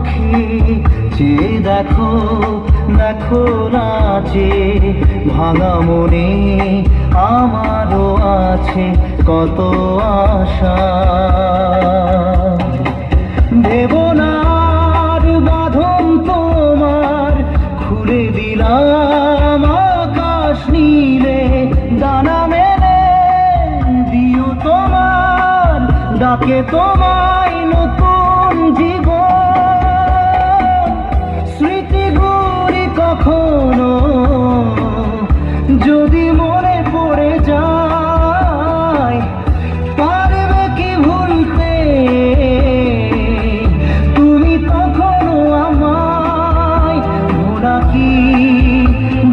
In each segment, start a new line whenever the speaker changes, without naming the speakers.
চোখে চেয়ে দেখো, দেখো নাচে ভাঙা মনে আমারও আছে কত আশা। দেবনার বাঁধন তোমার খুলে দিলাম আকাশ নীলে, ডানা মেলে দিও তোমার ডাকে তোমায় নতুন জীবন। স্মৃতিগুলি কখনো যদি মনে পড়ে যায়, পারবে কি ভুলতে তুমি তখনো আমায়? ভোলা কি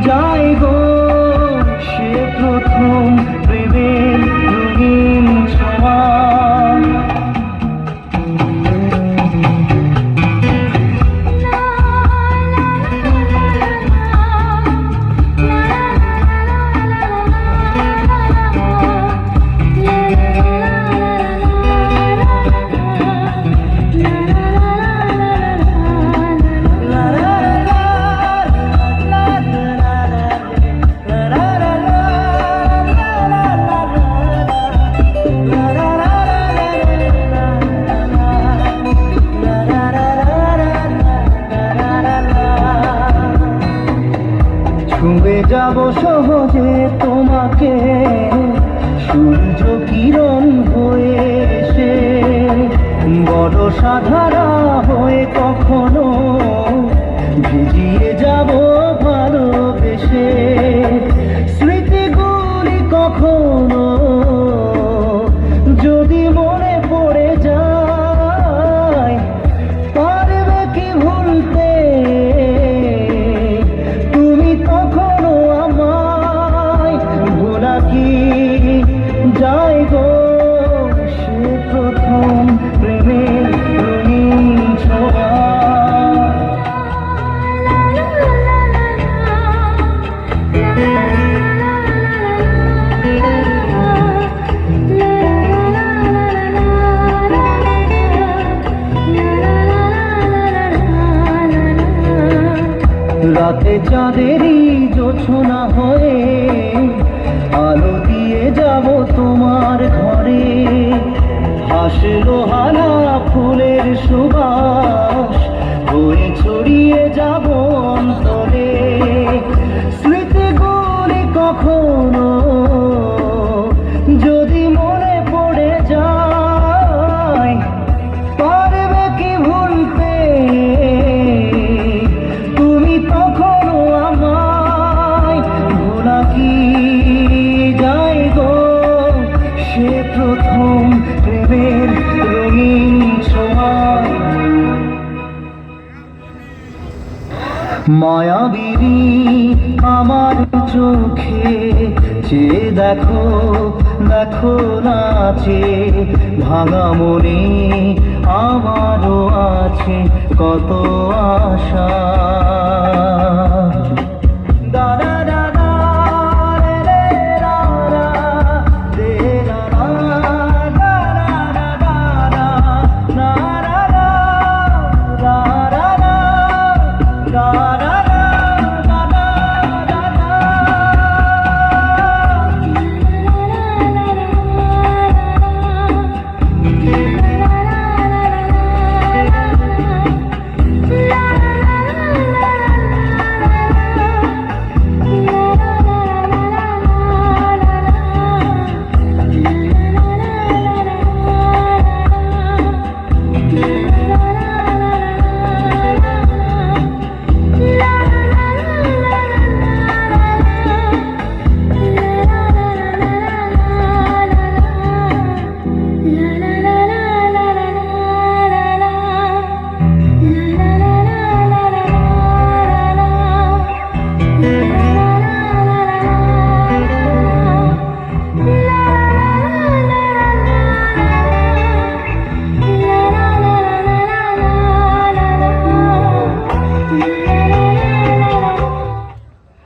যায় গো সে প্রথম প্রেমের রঙিন ছোঁয়া। ছুঁয়ে যাব সহজে তোমাকে সূর্য কিরণ হয়ে এসে, বড় সাধারা হয়ে কখনো ভিজিয়ে যাব ভালোবেসে। স্মৃতিগুলি কখনো যদি মনে পড়ে যায়, পারবে কি ভুলতে তুমি তখনো আমায়? ভোলা কি যায় গো সে প্রথম প্রেমের রঙিন ছোঁয়া। রাতে চাঁদেরই জোছনা হয়ে আলো দিয়ে যাব তোমার ঘরে, হাসলো হানা ফুলের সুবাস হয়ে ছড়িয়ে যাব অন্তরে। স্মৃতিগুলি কখনো যদি মনে পড়ে যায়, পারবে কি ভুলতে তুমি তখনো আমায়? ভোলা কি যায় গো সে প্রথম প্রেমের রঙিন ছোঁয়া। মায়াবিনী আমার চোখে চেয়ে দেখো, দেখো নাচে ভাঙা মনে আমারও আছে কত আশা।